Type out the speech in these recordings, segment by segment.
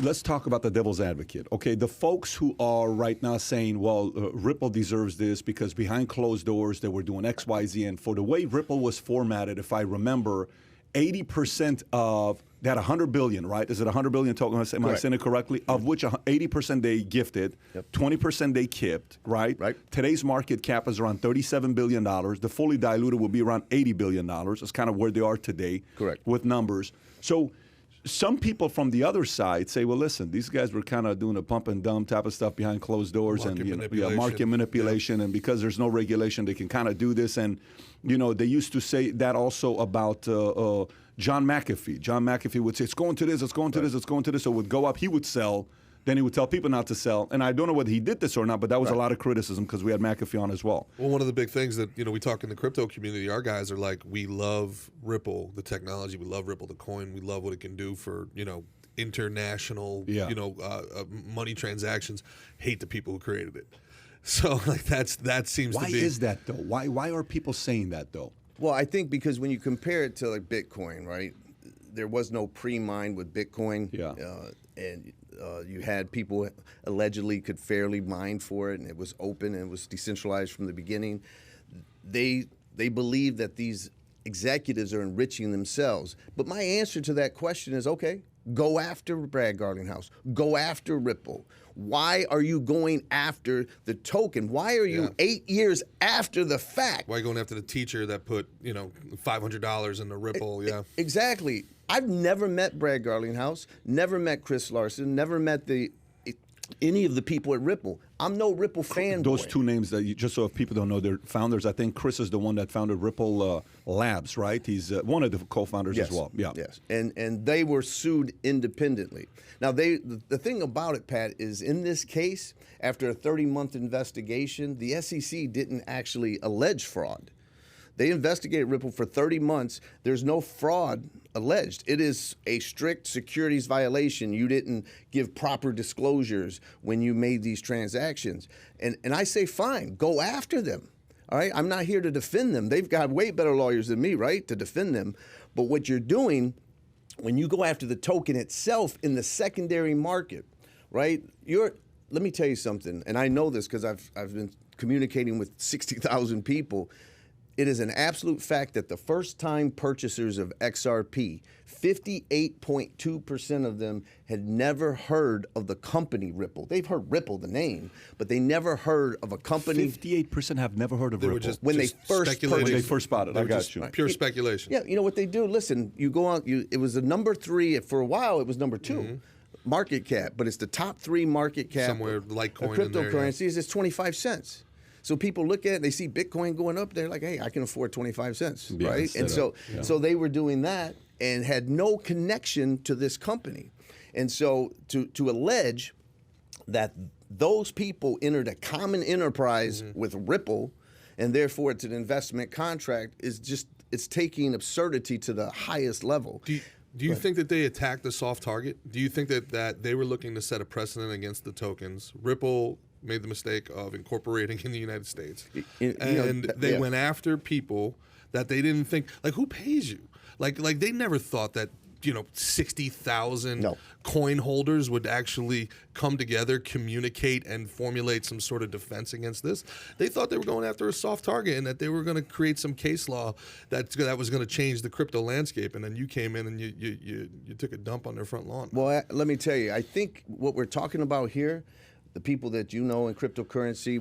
let's talk about the devil's advocate. Okay, the folks who are right now saying, well, Ripple deserves this because behind closed doors they were doing X, Y, Z, and for the way Ripple was formatted, if I remember, 80% of that 100 billion, right? Is it 100 billion token? Am I saying it correctly? Of which 80% they gifted, 20% they kept, right? Today's market cap is around $37 billion. The fully diluted will be around $80 billion. That's kind of where they are today with numbers. So some people from the other side say, well, listen, these guys were kind of doing a pump and dump type of stuff behind closed doors and market manipulation. And because there's no regulation, they can kind of do this. And, they used to say that also about John McAfee. John McAfee would say, it's going to this, it's going to this, it's going to this. So it would go up, he would sell. Then he would tell people not to sell. And I don't know whether he did this or not, but that was a lot of criticism because we had McAfee on as well. Well, one of the big things that, we talk in the crypto community, our guys are like, we love Ripple, the technology. We love Ripple, the coin. We love what it can do for, international, money transactions. Hate the people who created it. So like that seems to be. Why is that though? Why are people saying that though? Well, I think because when you compare it to like Bitcoin, right? There was no pre-mine with Bitcoin. And you had people allegedly could fairly mine for it, and it was open and it was decentralized from the beginning. They believe that these executives are enriching themselves. But my answer to that question is, okay, go after Brad Garlinghouse. Go after Ripple. Why are you going after the token? Why are you 8 years after the fact? Why are you going after the teacher that put, $500 in the Ripple? Exactly. I've never met Brad Garlinghouse, never met Chris Larson, never met any of the people at Ripple. I'm no Ripple fanboy. Those two names that just so if people don't know, they're founders. I think Chris is the one that founded Ripple Labs, right? He's one of the co-founders as well. Yes, and they were sued independently. Now, the thing about it, Pat, is in this case, after a 30-month investigation, the SEC didn't actually allege fraud. They investigated Ripple for 30 months. There's no fraud alleged. It is a strict securities violation. You didn't give proper disclosures when you made these transactions. And I say, fine, go after them. All right, I'm not here to defend them. They've got way better lawyers than me, right, to defend them. But what you're doing when you go after the token itself in the secondary market, right, let me tell you something, and I know this because I've been communicating with 60,000 people. It is an absolute fact that the first-time purchasers of XRP, 58.2% of them had never heard of the company Ripple. They've heard Ripple, the name, but they never heard of a company. 58% have never heard of Ripple. When they first bought it. I got you. Pure speculation. Yeah, you know what they do? Listen, you go on. It was the number 3 for a while. It was number 2. Market cap, but it's the top 3 market cap. Somewhere Litecoin cryptocurrencies. It's 25 cents. So people look at it, they see Bitcoin going up, they're like, hey, I can afford 25 cents, right? And so they were doing that and had no connection to this company. And so to allege that those people entered a common enterprise with Ripple and therefore it's an investment contract is just, it's taking absurdity to the highest level. Do you think that they attacked the soft target? Do you think that they were looking to set a precedent against the tokens? Ripple made the mistake of incorporating in the United States. They went after people that they didn't think, like, who pays you? Like they never thought that, 60,000 coin holders would actually come together, communicate, and formulate some sort of defense against this. They thought they were going after a soft target and that they were going to create some case law that was going to change the crypto landscape. And then you came in and you took a dump on their front lawn. Well, let me tell you, I think what we're talking about here, the people that you know in cryptocurrency,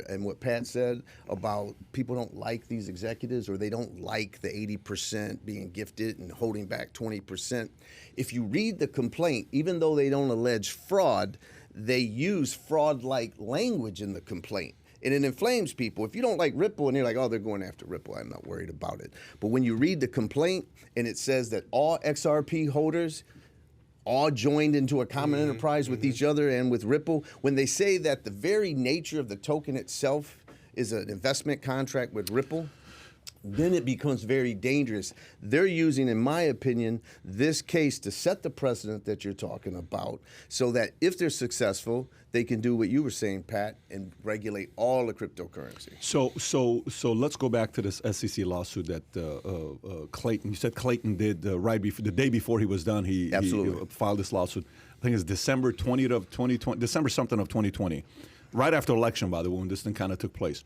and what Pat said about people don't like these executives or they don't like the 80% being gifted and holding back 20%. If you read the complaint, even though they don't allege fraud, they use fraud-like language in the complaint. And it inflames people. If you don't like Ripple and you're like, oh, they're going after Ripple, I'm not worried about it. But when you read the complaint and it says that all XRP holders all joined into a common enterprise with each other and with Ripple, when they say that the very nature of the token itself is an investment contract with Ripple, then it becomes very dangerous. They're using, in my opinion, this case to set the precedent that you're talking about, so that if they're successful, they can do what you were saying, Pat, and regulate all the cryptocurrency. So let's go back to this SEC lawsuit that Clayton. You said Clayton did right before the day before he was done. He filed this lawsuit. I think it's December 20th of 2020, December something of 2020, right after election, by the way, when this thing kind of took place.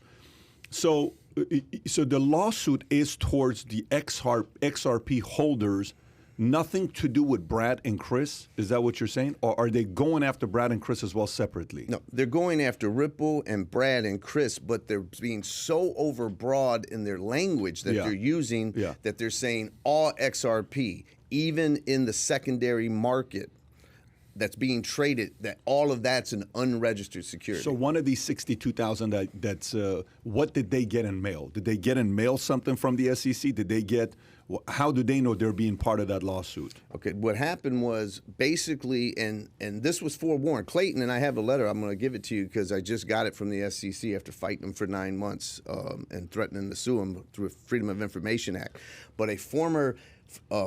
So the lawsuit is towards the XRP holders, nothing to do with Brad and Chris. Is that what you're saying? Or are they going after Brad and Chris as well separately? No, they're going after Ripple and Brad and Chris, but they're being so overbroad in their language that they're using that they're saying all XRP, even in the secondary market that's being traded, that all of that's an unregistered security. So one of these 62,000, that's what did they get in mail? Did they get in mail something from the SEC? Did they get? How do they know they're being part of that lawsuit? Okay, what happened was basically, and this was forewarned. Clayton, and I have a letter, I'm going to give it to you because I just got it from the SEC after fighting them for 9 months and threatening to sue them through a Freedom of Information Act. But a former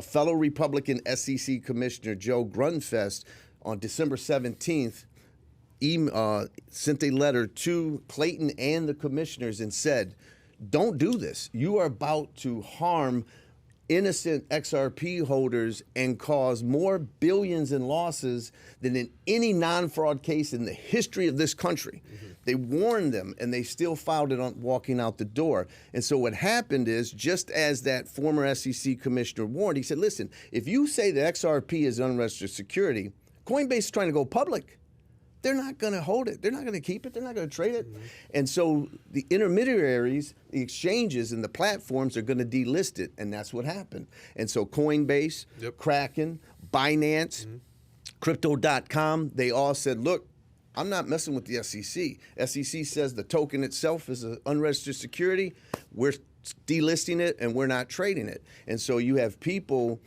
fellow Republican SEC Commissioner, Joe Grunfest, on December 17th, sent a letter to Clayton and the commissioners and said, don't do this. You are about to harm innocent XRP holders and cause more billions in losses than in any non-fraud case in the history of this country. Mm-hmm. They warned them, and they still filed it on walking out the door. And so what happened is, just as that former SEC commissioner warned, he said, listen, if you say that XRP is unregistered security, Coinbase is trying to go public. They're not going to hold it. They're not going to keep it. They're not going to trade it. Mm-hmm. And so the intermediaries, the exchanges, and the platforms are going to delist it, and that's what happened. And so Coinbase, Kraken, Binance, Crypto.com, they all said, look, I'm not messing with the SEC. SEC says the token itself is an unregistered security. We're delisting it, and we're not trading it. And so you have people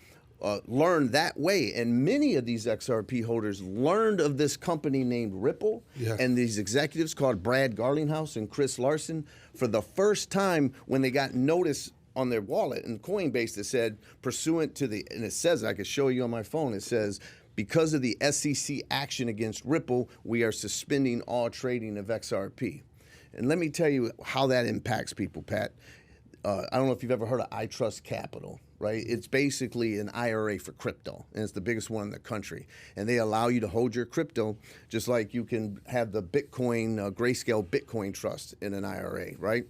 learned that way. And many of these XRP holders learned of this company named Ripple and these executives called Brad Garlinghouse and Chris Larson for the first time when they got notice on their wallet and Coinbase that said, pursuant to the, and it says, I could show you on my phone, it says, because of the SEC action against Ripple, we are suspending all trading of XRP. And let me tell you how that impacts people, Pat. I don't know if you've ever heard of I Trust Capital, right? It's basically an IRA for crypto, and it's the biggest one in the country. And they allow you to hold your crypto just like you can have the Bitcoin, Grayscale Bitcoin Trust in an IRA, right?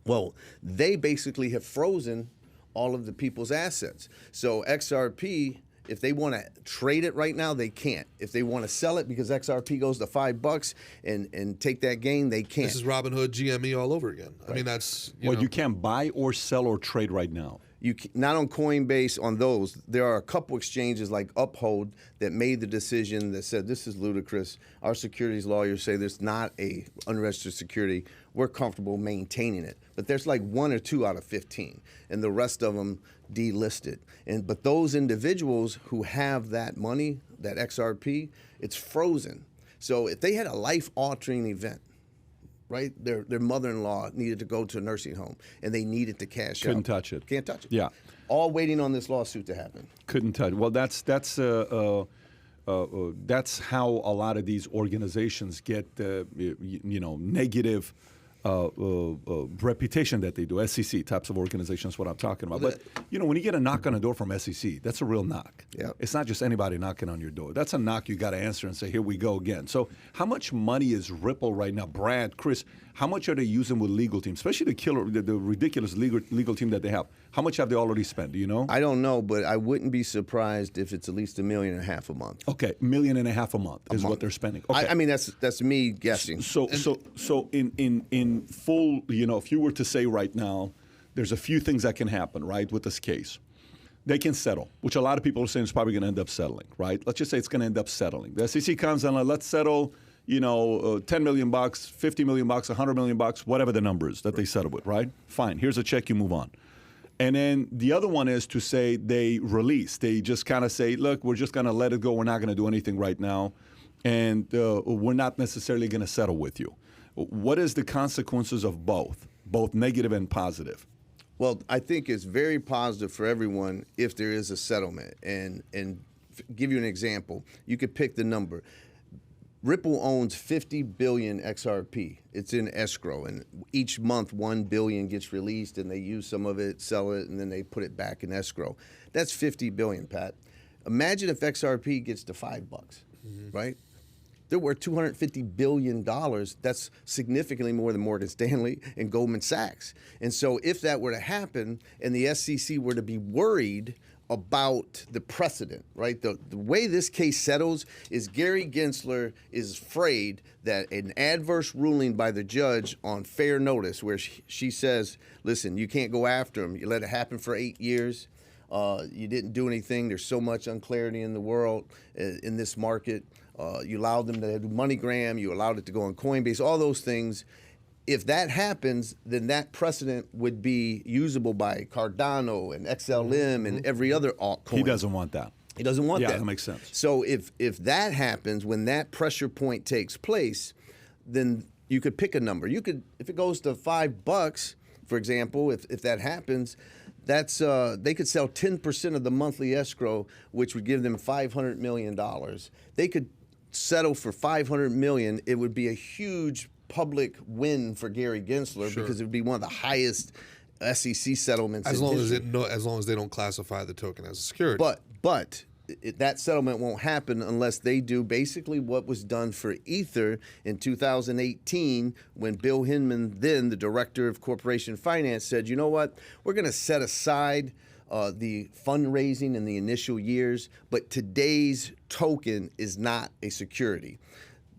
Well, they basically have frozen all of the people's assets. So XRP, if they want to trade it right now, they can't. If they want to sell it because XRP goes to $5 and take that gain, they can't. This is Robinhood, GME all over again. Right. I mean, that's you can't buy or sell or trade right now. You not on Coinbase, on those. There are a couple exchanges like Uphold that made the decision that said this is ludicrous. Our securities lawyers say there's not a unregistered security. We're comfortable maintaining it. But there's like 1 or 2 out of 15, and the rest of them delisted. But those individuals who have that money, that XRP, it's frozen. So if they had a life-altering event, right? Their mother-in-law needed to go to a nursing home, and they needed to cash out. Couldn't touch it. Can't touch it. Yeah. All waiting on this lawsuit to happen. Couldn't touch it. Well, that's how a lot of these organizations get negative reputation that they do. SEC types of organizations, what I'm talking about. But when you get a knock on a door from SEC, that's a real knock. Yeah. It's not just anybody knocking on your door. That's a knock you got to answer and say, here we go again. So how much money is Ripple right now? Brad, Chris, how much are they using with legal teams, especially the ridiculous legal team that they have? How much have they already spent? Do you know? I don't know, but I wouldn't be surprised if it's at least $1.5 million a month. Okay, $1.5 million a month is what they're spending. Okay. I mean, that's me guessing. So in full, if you were to say right now, there's a few things that can happen, right, with this case. They can settle, which a lot of people are saying is probably going to end up settling, right? Let's just say it's going to end up settling. The SEC comes and let's settle, $10 million, $50 million, $100 million, whatever the number is that they settle with, right? Fine. Here's a check. You move on. And then the other one is to say they release. They just kind of say, look, we're just going to let it go. We're not going to do anything right now. And we're not necessarily going to settle with you. What is the consequences of both negative and positive? Well, I think it's very positive for everyone if there is a settlement. And give you an example. You could pick the number. Ripple owns 50 billion XRP. It's in escrow, and each month 1 billion gets released, and they use some of it, sell it, and then they put it back in escrow. That's 50 billion, Pat. Imagine if XRP gets to $5, right? They're worth $250 billion. That's significantly more than Morgan Stanley and Goldman Sachs. And so if that were to happen and the SEC were to be worried about the precedent, right? The way this case settles is Gary Gensler is afraid that an adverse ruling by the judge on fair notice, where she says, listen, you can't go after him. You let it happen for 8 years. You didn't do anything. There's so much unclarity in the world, in this market. You allowed them to do MoneyGram. You allowed it to go on Coinbase, all those things. If that happens, then that precedent would be usable by Cardano and XLM and every other altcoin. He doesn't want that. He doesn't want that. Yeah, that makes sense. So if that happens, when that pressure point takes place, then you could pick a number. You could, if it goes to $5, for example, if that happens, that's they could sell 10% of the monthly escrow, which would give them $500 million. They could settle for $500 million. It would be a huge public win for Gary Gensler because it would be one of the highest SEC settlements. As long as they don't classify the token as a security. But that settlement won't happen unless they do basically what was done for Ether in 2018 when Bill Hinman, then the director of corporation finance, said, you know what, we're going to set aside the fundraising in the initial years, but today's token is not a security.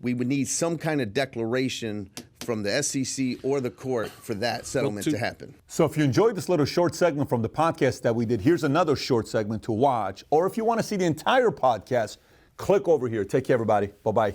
We would need some kind of declaration from the SEC or the court for that settlement to happen. So if you enjoyed this little short segment from the podcast that we did, here's another short segment to watch. Or if you want to see the entire podcast, click over here. Take care, everybody. Bye-bye.